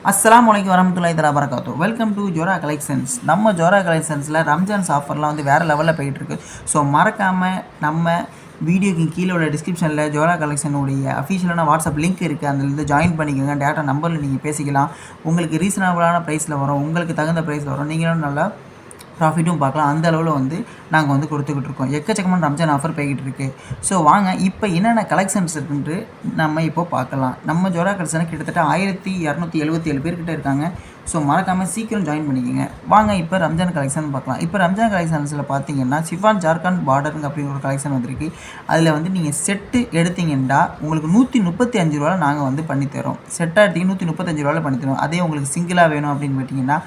அஸ்ஸலாமுஅலைக்கும் வரமத்துல்லாஹி தஆலா பரகாத்துஹு. Welcome to Zohra collections. நம்ம ஜோரா கலெக்ஷன்ஸில் ரம்ஜான்ஸ் ஆஃபர்லாம் வந்து வேறு லெவலில் போயிட்டுருக்கு. ஸோ மறக்காமல் நம்ம வீடியோக்கு கீழே உள்ள டிஸ்கிரிப்ஷனில் ஜோரா கலெக்ஷனுடைய அஃபிஷியலான வாட்ஸ்அப் லிங்க் இருக்குது. அதில் ஜாயின் பண்ணிக்கோங்க. டேட்டா நம்பரில் நீங்கள் பேசிக்கலாம். உங்களுக்கு ரீசனபிளான ப்ரைஸில் வரும், உங்களுக்கு தகுந்த ப்ரைஸில் வரும். நீங்களும் நல்லா ப்ராஃபிட்டும் பார்க்கலாம். அந்த அளவில் வந்து நாங்கள் வந்து கொடுத்துக்கிட்டு இருக்கோம். எக்கச்சக்கமான ரம்ஜான் ஆஃபர் போய்கிட்டு இருக்குது. ஸோ வாங்க இப்போ என்னென்ன கலெக்ஷன்ஸ் இருக்குன்ட்டு நம்ம இப்போ பார்க்கலாம். நம்ம ஜோரா கலெக்ஷன் கிட்டத்தட்ட 1277 பேர்கிட்ட இருக்காங்க. ஸோ மறக்காமல் சீக்கிரம் ஜாயின் பண்ணிக்கோங்க. வாங்க இப்போ ரம்ஜான் கலெக்ஷன் பார்க்கலாம். இப்போ ரம்ஜான் கலெக்ஷன்ஸில் பார்த்தீங்கன்னா சிஃபான் ஜார்க்கண்ட் பார்டருங்க அப்படிங்கிற ஒரு கலெக்ஷன் வந்திருக்கு. அதில் வந்து நீங்கள் செட்டு எடுத்தீங்கன்னா உங்களுக்கு 135 ரூபாவில் நாங்கள் வந்து பண்ணித்தரோம். செட்டாக எடுத்தீங்க 135 ரூபாவில் பண்ணித்தரோம். அதே உங்களுக்கு சிங்கிளாக வேணும் அப்படின்னு பார்த்தீங்கன்னா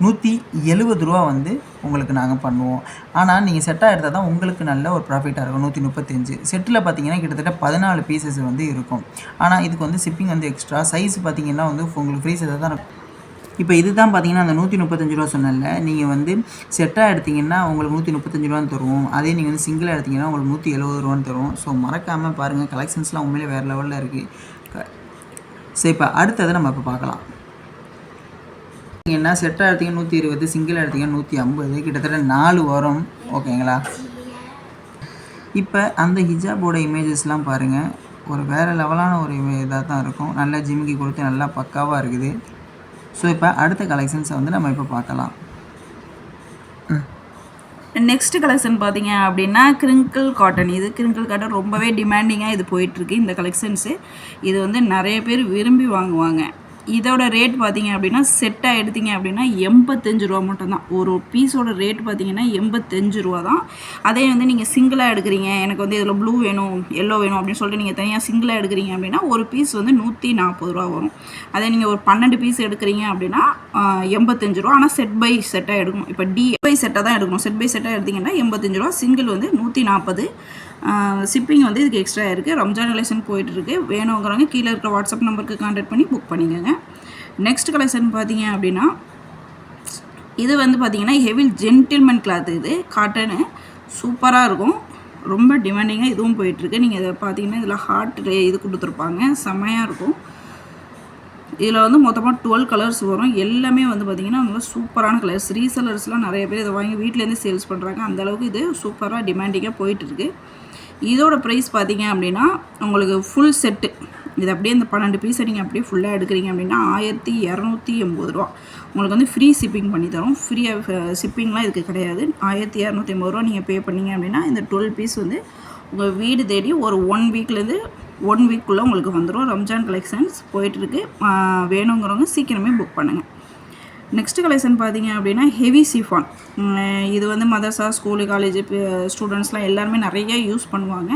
170 ரூபா வந்து உங்களுக்கு நாங்கள் பண்ணுவோம். ஆனால் நீங்கள் செட்டாக எடுத்தால் தான் உங்களுக்கு நல்ல ஒரு ப்ராஃபிட்டாக இருக்கும். 135 செட்டில் பார்த்தீங்கன்னா கிட்டத்தட்ட 14 பீசஸ் வந்து இருக்கும். ஆனால் இதுக்கு வந்து ஷிப்பிங் வந்து எக்ஸ்ட்ரா. சைஸ் பார்த்தீங்கன்னா வந்து உங்களுக்கு ஃப்ரீ சைஸாக தான் இருக்கும். இப்போ இது தான் பார்த்தீங்கன்னா அந்த 135 ரூபா சொன்னல, நீங்கள் வந்து செட்டாக எடுத்திங்கன்னா உங்களுக்கு 135 ரூபான்னு தருவோம். அதே நீங்கள் வந்து சிங்கிளாக எடுத்திங்கன்னா உங்களுக்கு 170 ரூபான்னு தருவோம். ஸோ மறக்காமல் பாருங்கள், கலெக்ஷன்ஸ்லாம் உண்மையிலே வேறு லெவலில் இருக்குது. சரி, இப்போ அடுத்ததை நம்ம இப்போ பார்க்கலாம். என்ன செட்டாக எடுத்திங்க 120, சிங்கிளாக எடுத்திங்க 150, கிட்டத்தட்ட 4 வரும். ஓகேங்களா? இப்போ அந்த ஹிஜாபோட இமேஜஸ்லாம் பாருங்கள், ஒரு வேறு லெவலான ஒரு இதாக தான் இருக்கும். நல்லா ஜிமிக்கி கொடுத்து நல்லா பக்காவாக இருக்குது. ஸோ இப்போ அடுத்த கலெக்ஷன்ஸை வந்து நம்ம இப்போ பார்க்கலாம். நெக்ஸ்ட் கலெக்ஷன் பார்த்தீங்க அப்படின்னா கிரிங்கிள் காட்டன். இது கிரிங்கிள் காட்டன் ரொம்பவே டிமாண்டிங்காக இது போயிட்டுருக்கு. இந்த கலெக்ஷன்ஸு இது வந்து நிறைய பேர் விரும்பி வாங்குவாங்க. இதோட ரேட் பார்த்தீங்க அப்படின்னா செட்டாக எடுத்தீங்க அப்படின்னா 85 ரூபா மட்டும்தான். ஒரு பீஸோட ரேட் பார்த்தீங்கன்னா 85 ரூபா தான். அதே வந்து நீங்கள் சிங்கிளாக எடுக்கிறீங்க, எனக்கு வந்து இதில் ப்ளூ வேணும், எல்லோ வேணும் அப்படின்னு சொல்லிட்டு நீங்கள் தனியாக சிங்கிளாக எடுக்கிறீங்க அப்படின்னா ஒரு பீஸ் வந்து 140 ரூபா வரும். அதே நீங்கள் ஒரு 12 பீஸ் எடுக்கிறீங்க அப்படின்னா 85 ரூபா. ஆனால் செட் பை செட்டாக எடுக்கணும். இப்போ டி பை செட்டாக தான் எடுக்கணும். செட் பை செட்டாக எடுத்திங்கன்னா 85 ரூபா, சிங்கிள் வந்து 140. ஷிப்பிங் வந்து இதுக்கு எக்ஸ்ட்ரா இருக்குது. ரம்ஜான் கலெக்ஷன் போயிட்டுருக்கு. வேணுங்கிறவங்க கீழே இருக்கிற வாட்ஸ்அப் நம்பருக்கு கான்டாக்ட் பண்ணி புக் பண்ணிக்கோங்க. நெக்ஸ்ட் கலெக்ஷன் பார்த்தீங்க அப்படின்னா இது வந்து பார்த்தீங்கன்னா ஹெவி ஜென்டில்மேன் கிளாத். இது காட்டனு சூப்பராக இருக்கும். ரொம்ப டிமாண்டிங்காக இதுவும் போயிட்டுருக்கு. நீங்கள் இதை பார்த்தீங்கன்னா இதில் ஹார்ட் இது கொடுத்துருப்பாங்க, செம்மையாக இருக்கும். இதில் வந்து மொத்தமாக 12 கலர்ஸ் வரும். எல்லாமே வந்து பார்த்திங்கன்னா நல்லா சூப்பரான கலர்ஸ். ரீசெலர்ஸ்லாம் நிறைய பேர் இதை வாங்கி வீட்டிலேருந்து சேல்ஸ் பண்ணுறாங்க. அந்தளவுக்கு இது சூப்பராக டிமாண்டிங்காக போயிட்டுருக்கு. இதோட ப்ரைஸ் பார்த்தீங்க அப்படின்னா உங்களுக்கு ஃபுல் செட்டு இது அப்படியே இந்த 12 பீஸை நீங்கள் அப்படியே ஃபுல்லாக எடுக்கிறீங்க அப்படின்னா 1280 ரூபா. உங்களுக்கு வந்து ஃப்ரீ ஷிப்பிங் பண்ணி தரோம். ஃப்ரீயாக ஷிப்பிங்லாம் இதுக்கு கிடையாது. 1280 ரூபா நீங்கள் பே பண்ணிங்க அப்படின்னா இந்த 12 பீஸ் வந்து உங்கள் வீடு தேடி ஒரு 1 வீக்லேருந்து 1 வீக்குள்ளே உங்களுக்கு வந்துடும். ரம்ஜான் கலெக்ஷன்ஸ் போயிட்டுருக்கு. வேணுங்கிறவங்க சீக்கிரமே புக் பண்ணுங்கள். நெக்ஸ்ட் கலெக்ஷன் பார்த்தீங்க அப்படின்னா ஹெவி சிஃபான். இது வந்து மதர்ஸா, ஸ்கூலு, காலேஜு ஸ்டூடெண்ட்ஸ்லாம் எல்லாருமே நிறைய யூஸ் பண்ணுவாங்க.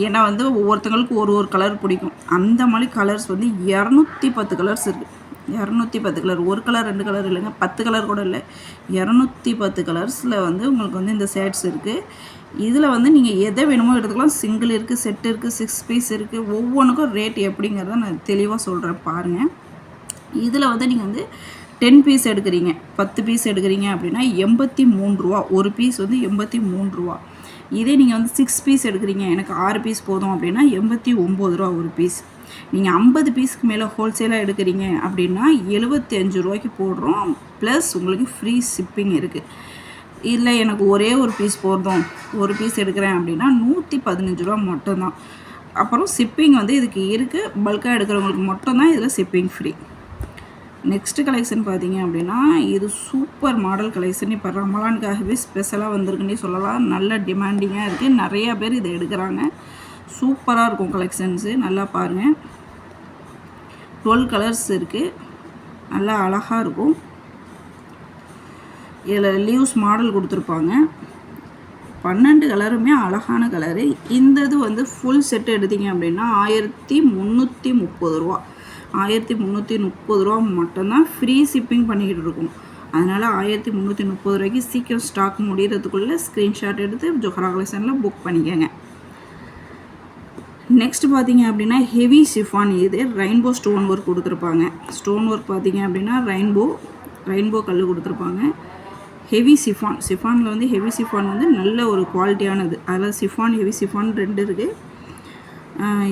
ஏன்னா வந்து ஒவ்வொருத்தங்களுக்கும் ஒரு கலர் பிடிக்கும். அந்த மாதிரி கலர்ஸ் வந்து 210 கலர்ஸ் இருக்குது. 210 கலர். ஒரு கலர் 2 கலர் இல்லைங்க, 10 கலர் கூட இல்லை, 210 கலர்ஸில் வந்து உங்களுக்கு வந்து இந்த ஷேட்ஸ் இருக்குது. இதில் வந்து நீங்கள் எதை வேணுமோ எடுத்துக்கலாம். சிங்கிள் இருக்குது, செட் இருக்குது, 6 பீஸ் இருக்குது. ஒவ்வொன்றுக்கும் ரேட் எப்படிங்கிறத நான் தெளிவாக சொல்கிறேன் பாருங்கள். இதில் வந்து நீங்கள் வந்து 10 பீஸ் எடுக்கிறீங்க, 10 பீஸ் எடுக்கிறீங்க அப்படின்னா 83 ரூபா. ஒரு பீஸ் வந்து 83 ரூபா. இதே நீங்கள் வந்து 6 பீஸ் எடுக்கிறீங்க, எனக்கு 6 பீஸ் போதும் அப்படின்னா 89 ரூபா ஒரு பீஸ். நீங்கள் 50 பீஸ்க்கு மேலே ஹோல்சேலாக எடுக்கிறீங்க அப்படின்னா 75 ரூபாய்க்கு போடுறோம். ப்ளஸ் உங்களுக்கு ஃப்ரீ ஷிப்பிங் இருக்குது. இல்லை எனக்கு ஒரே ஒரு பீஸ் போதும், ஒரு பீஸ் எடுக்கிறேன் அப்படின்னா 115 ரூபா மட்டும்தான். அப்புறம் ஷிப்பிங் வந்து இதுக்கு இருக்குது. பல்காக எடுக்கிறவங்களுக்கு மட்டும்தான் இதில் ஷிப்பிங் ஃப்ரீ. நெக்ஸ்ட்டு கலெக்ஷன் பார்த்தீங்க அப்படின்னா இது சூப்பர் மாடல் கலெக்ஷன். இப்போ ரமலானுக்காகவே ஸ்பெஷலாக வந்திருக்குன்னே சொல்லலாம். நல்ல டிமாண்டிங்காக இருக்குது. நிறையா பேர் இதை எடுக்கிறாங்க. சூப்பராக இருக்கும் கலெக்ஷன்ஸு. நல்லா பாருங்கள், 12 கலர்ஸ் இருக்குது. நல்லா அழகாக இருக்கும். இதில் லீவ்ஸ் மாடல் கொடுத்துருப்பாங்க. 12 கலருமே அழகான கலரு. இந்த இது வந்து ஃபுல் செட்டு எடுத்திங்க அப்படின்னா 1330 ரூபா. 1330 ரூபா மட்டும்தான். ஃப்ரீ ஷிப்பிங் பண்ணிக்கிட்டு இருக்கும். அதனால் 1330 ரூபாய்க்கு சீக்கிரம் ஸ்டாக் முடிகிறதுக்குள்ளே ஸ்க்ரீன்ஷாட் எடுத்து ஜோஹரா கலெக்ஷனில் புக் பண்ணிக்கோங்க. நெக்ஸ்ட் பார்த்தீங்க அப்படின்னா ஹெவி ஷிஃபான். இது ரெயின்போ ஸ்டோன் ஒர்க் கொடுத்துருப்பாங்க. ஸ்டோன் ஒர்க் பார்த்தீங்க அப்படின்னா ரெயின்போ கல் கொடுத்துருப்பாங்க. Heavy chiffon. சிஃபானில் வந்து ஹெவி சிஃபான் வந்து நல்ல ஒரு குவாலிட்டியானது. அதில் சிஃபான், ஹெவி சிஃபான் 2 இருக்குது.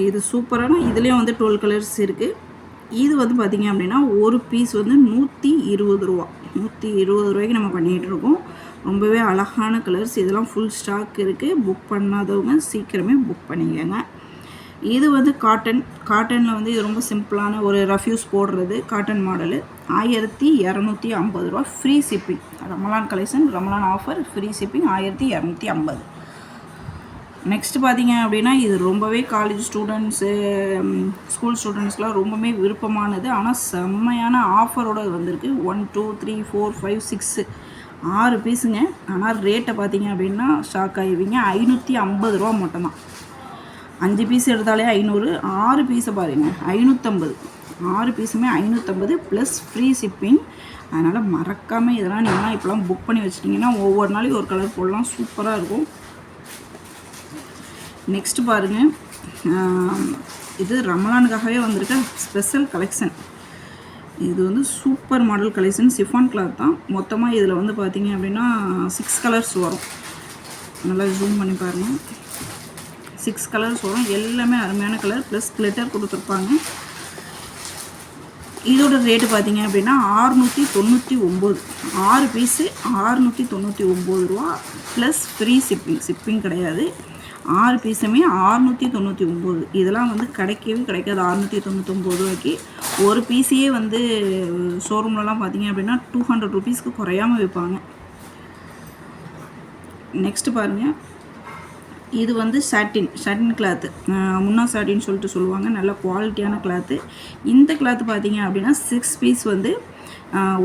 இது சூப்பரான. இதுலேயும் வந்து 12 கலர்ஸ் இருக்குது. இது வந்து பார்த்திங்க அப்படின்னா ஒரு பீஸ் வந்து 120 ரூபா. 120 ரூபாய்க்கு நம்ம பண்ணிகிட்ருக்கோம். ரொம்பவே அழகான கலர்ஸ். இதெல்லாம் ஃபுல் ஸ்டாக் இருக்குது. புக் பண்ணாதவங்க சீக்கிரமே புக் பண்ணிக்கோங்க. இது வந்து காட்டனில் வந்து இது ரொம்ப சிம்பிளான ஒரு ரஃப்யூஸ் போடுறது காட்டன் மாடலு. 1250 ரூபா. Free shipping. Ramalan collection, Ramalan offer, free shipping 1250. Next பார்த்தீங்க அப்படின்னா இது ரொம்பவே காலேஜ் ஸ்டூடெண்ட்ஸு, ஸ்கூல் ஸ்டூடெண்ட்ஸ்லாம் ரொம்பவே விருப்பமானது. ஆனால் செம்மையான ஆஃபரோடு வந்திருக்கு. 1 2 3 4 5 6 6 பீஸுங்க. ஆனால் ரேட்டை பார்த்தீங்க அப்படின்னா ஷாக் ஆகிடுவீங்க. 550 ரூபா மட்டும்தான். 5 பீஸ் எடுத்தாலே 500, 6 பீஸை பாருங்கள் 550. 6 பீஸுமே 550 ப்ளஸ் ஃப்ரீ ஷிப்பிங். அதனால் மறக்காமல் இதெல்லாம் நீங்களாம் இப்போலாம் புக் பண்ணி வச்சிட்டிங்கன்னா ஒவ்வொரு நாளைக்கு ஒரு கலர் போடலாம். சூப்பராக இருக்கும். நெக்ஸ்ட்டு பாருங்கள், இது ரமலானுக்காகவே வந்திருக்க ஸ்பெஷல் கலெக்ஷன். இது வந்து super model collection. Chiffon cloth தான். மொத்தமாக இதில் வந்து பார்த்திங்க அப்படின்னா 6 கலர்ஸ் வரும். நல்லா ஜூம் பண்ணி பாருங்கள். 6 கலர்ஸ் வரும். எல்லாமே அருமையான கலர் ப்ளஸ் கிளிட்டர் கொடுத்துருப்பாங்க. இதோட ரேட்டு பார்த்திங்க அப்படின்னா 699. 6 பீஸு 699 ரூபா ப்ளஸ் ஃப்ரீ ஷிப்பிங் கிடையாது. 6 பீஸுமே 699. இதெல்லாம் வந்து கிடைக்காது 699 ரூபாய்க்கு. ஒரு பீஸையே வந்து ஷோரூம்லலாம் பார்த்தீங்க அப்படின்னா 200 ருபீஸ்க்கு குறையாமல் விற்பாங்க. நெக்ஸ்ட்டு பாருங்கள், இது வந்து சாட்டின் கிளாத்து. முன்னா சாட்டின்னு சொல்லிட்டு சொல்லுவாங்க. நல்ல குவாலிட்டியான கிளாத்து. இந்த கிளாத்து பார்த்தீங்க அப்படின்னா 6 பீஸ் வந்து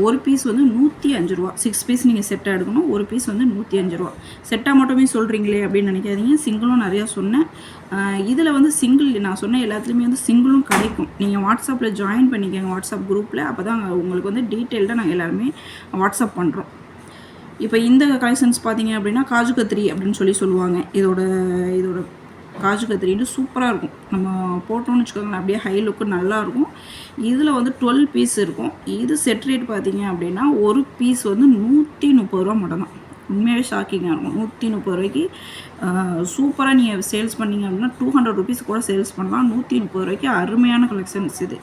ஒரு பீஸ் வந்து 105 ரூபா. 6 பீஸ் நீங்கள் செட்டாக எடுக்கணும். ஒரு பீஸ் வந்து 105 ரூபா. செட்டாக மட்டுமே சொல்கிறீங்களே அப்படின்னு நினைக்காதீங்க. சிங்கிளும் நிறையா சொன்னேன். இதில் வந்து சிங்கிள் நான் சொன்ன எல்லாத்துலேயுமே வந்து சிங்கிளும் கிடைக்கும். நீங்கள் வாட்ஸ்அப்பில் ஜாயின் பண்ணிக்கோங்க, வாட்ஸ்அப் குரூப்பில். அப்போ தான் உங்களுக்கு வந்து டீட்டெயில்டாக நாங்கள் எல்லாருமே வாட்ஸ்அப் பண்ணுறோம். இப்போ இந்த கலெக்ஷன்ஸ் பார்த்தீங்க அப்படின்னா காஜு கத்திரி அப்படின்னு சொல்லுவாங்க. இதோட காஜு கத்திரின்னு சூப்பராக இருக்கும். நம்ம போட்டோம்னு வச்சுக்கோங்களேன், அப்படியே ஹை லுக்கு நல்லாயிருக்கும். இதில் வந்து 12 பீஸ் இருக்கும். இது செட் ரேட் பார்த்தீங்க அப்படின்னா ஒரு பீஸ் வந்து 130 ரூபா மட்டும்தான். உண்மையாகவே ஷாக்கிங்காக இருக்கும். 130 ரூபாய்க்கு சூப்பராக நீங்கள் சேல்ஸ் பண்ணிங்க அப்படின்னா 200 ருபீஸ் கூட சேல்ஸ் பண்ணலாம். 130 ரூபாய்க்கு அருமையான கலெக்ஷன்ஸ் இது.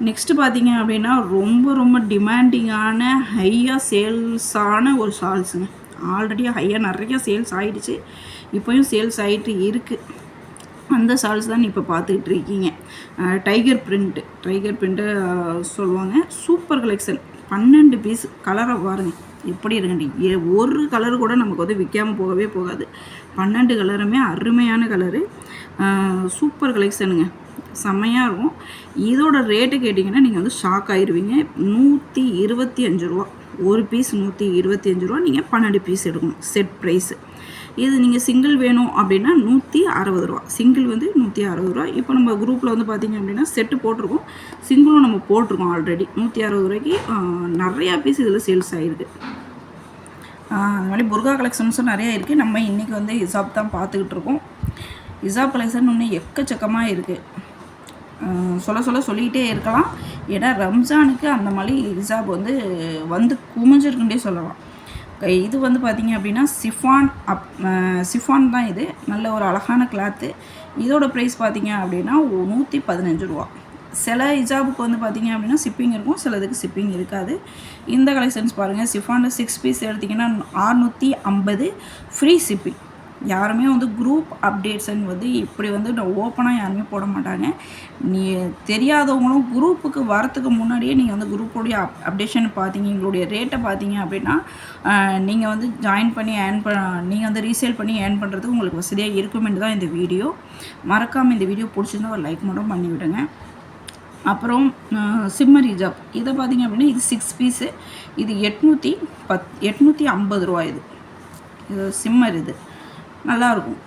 நெக்ஸ்ட்டு பார்த்தீங்க அப்படின்னா ரொம்ப டிமாண்டிங்கான ஹையாக சேல்ஸான ஒரு ஷால்ஸுங்க. ஆல்ரெடி ஹையாக நிறையா சேல்ஸ் ஆகிடுச்சு. இப்போயும் சேல்ஸ் ஆகிட்டு இருக்குது. அந்த ஷால்ஸ் தான் இப்போ பார்த்துக்கிட்டு இருக்கீங்க. டைகர் பிரிண்ட்டு சொல்லுவாங்க. Super collection. 12 பீஸ். கலரை பாருங்கள் எப்படி இருக்குண்டி. ஒரு கலர் கூட நமக்கு வந்து விற்காமல் போகாது. 12 கலருமே அருமையான கலரு. சூப்பர் கலெக்ஷனுங்க. செம்மையாக இருக்கும். இதோட ரேட்டு கேட்டிங்கன்னா நீங்கள் வந்து ஷாக் ஆகிடுவீங்க. 125 ரூபா. ஒரு பீஸ் 125 ரூபா. நீங்கள் 12 பீஸ் எடுக்கணும். Set price. இது நீங்கள் சிங்கிள் வேணும் அப்படின்னா 160 ரூபா. சிங்கிள் வந்து 160 ரூபா. இப்போ நம்ம குரூப்பில் வந்து பார்த்திங்க அப்படின்னா செட்டு போட்டிருக்கோம். சிங்கிளும் நம்ம போட்டிருக்கோம் ஆல்ரெடி. 160 ரூபாய்க்கு நிறையா பீஸ் இதில் சேல்ஸ் ஆகிருக்கு. அது மாதிரி புர்கா கலெக்ஷன்ஸும் நிறையா இருக்குது. நம்ம இன்றைக்கி வந்து ஹிசாப் தான் பார்த்துக்கிட்டு இருக்கோம். ஹிசாப் கலெக்ஷன் இன்னும் எக்கச்சக்கமாக இருக்குது. சொல்லிக்கிட்டே இருக்கலாம். ஏன்னா ரம்ஜானுக்கு அந்த மாதிரி ஹிசாப் வந்து குமிஞ்சிருக்குன்னே சொல்லலாம். இது வந்து பார்த்திங்க அப்படின்னா சிஃபான் தான். இது நல்ல ஒரு அழகான கிளாத்து. இதோட ப்ரைஸ் பார்த்திங்க அப்படின்னா 115 ரூபா. சில ஹிஜாபுக்கு வந்து பார்த்திங்க அப்படின்னா ஷிப்பிங் இருக்கும், சிலதுக்கு ஷிப்பிங் இருக்காது. இந்த கலெக்ஷன்ஸ் பாருங்கள். சிஃபானில் 6 பீஸ் எடுத்திங்கன்னா 650 ஃப்ரீ ஷிப்பிங். யாருமே வந்து குரூப் அப்டேட்ஸ்ன்னு வந்து இப்படி வந்து ஓப்பனாக யாருமே போட மாட்டாங்க. நீ தெரியாதவங்களும் குரூப்புக்கு வரத்துக்கு முன்னாடியே நீங்கள் வந்து குரூப்போடைய அப்டேஷன் பார்த்தீங்க, எங்களுடைய ரேட்டை பார்த்தீங்க அப்படின்னா நீங்கள் வந்து ஜாயின் பண்ணி நீங்கள் வந்து ரீசேல் பண்ணி ஏர்ன் பண்ணுறதுக்கு உங்களுக்கு வசதியாக இருக்குமென்று தான் இந்த வீடியோ. மறக்காமல் இந்த வீடியோ பிடிச்சிருந்தா ஒரு லைக் மட்டும் பண்ணிவிடுங்க. அப்புறம் சிம்மர் ஹிஜாப் இதை பார்த்திங்க அப்படின்னா இது 6 பீஸு. இது 850 ரூபா. இது சிம்மர். இது நல்லாயிருக்கும்.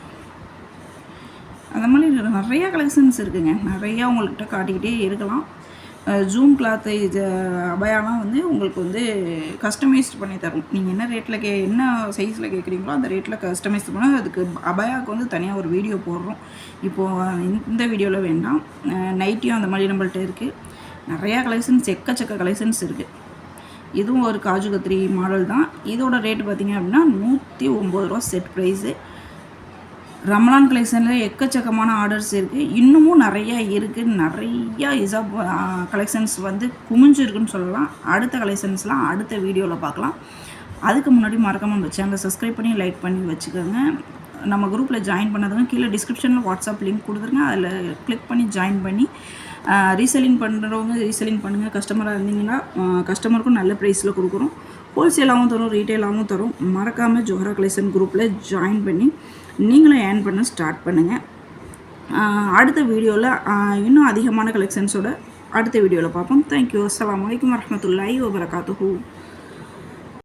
அந்த மாதிரி நிறையா கலெக்ஷன்ஸ் இருக்குதுங்க. நிறையா உங்கள்கிட்ட காட்டிக்கிட்டே இருக்கலாம். ஜூம் கிளாத்து இது அபயாலாம் வந்து உங்களுக்கு வந்து கஸ்டமைஸ்ட் பண்ணி தரும். நீங்கள் என்ன ரேட்டில் என்ன சைஸில் கேட்குறீங்களோ அந்த ரேட்டில் கஸ்டமைஸ் பண்ணால் அதுக்கு அபயாவுக்கு வந்து தனியாக ஒரு வீடியோ போடுறோம். இப்போது இந்த வீடியோவில் வேண்டாம். நைட்டியும் அந்த மாதிரி நம்மள்ட்ட இருக்குது. நிறையா கலெக்ஷன்ஸ், எக்கச்சக்க கலெக்ஷன்ஸ் இருக்குது. இதுவும் ஒரு காஜு கத்திரி மாடல் தான். இதோட ரேட்டு பார்த்திங்க அப்படின்னா 109 ரூபா செட் ப்ரைஸு. ரமலான் கலெக்ஷனில் எக்கச்சக்கமான ஆர்டர்ஸ் இருக்குது, இன்னமும் நிறையா இருக்குது. நிறையா இசாப் கலெக்ஷன்ஸ் வந்து குமிஞ்சிருக்குன்னு சொல்லலாம். அடுத்த கலெக்ஷன்ஸ்லாம் அடுத்த வீடியோவில் பார்க்கலாம். அதுக்கு முன்னாடி மறக்காமல் நம்ம சேனலை சப்ஸ்கிரைப் பண்ணி லைக் பண்ணி வச்சுக்கோங்க. நம்ம குரூப்பில் ஜாயின் பண்ணாதவங்க கீழே டிஸ்கிரிப்ஷனில் வாட்ஸ்அப் லிங்க் கொடுத்துருங்க, அதில் கிளிக் பண்ணி ஜாயின் பண்ணி ரீசெல்லிங் பண்ணுறவங்க ரீசெல்லிங் பண்ணுங்கள். கஸ்டமராக இருந்தீங்கன்னா கஸ்டமருக்கும் நல்ல ப்ரைஸில் கொடுக்குறோம். ஹோல்சேலாகவும் தரும், ரீட்டெயிலாகவும் தரும். மறக்காமல் ஜோஹரா கலெக்ஷன் குரூப்பில் ஜாயின் பண்ணி நீங்களும் ஏர்ன் பண்ண ஸ்டார்ட் பண்ணுங்கள். அடுத்த வீடியோவில் இன்னும் அதிகமான கலெக்ஷன்ஸோட அடுத்த வீடியோவில் பார்ப்போம். தேங்க்யூ. அஸ்ஸலாமு அலைக்கும் வரஹ்மத்துல்லாஹி வபரகாத்துஹு.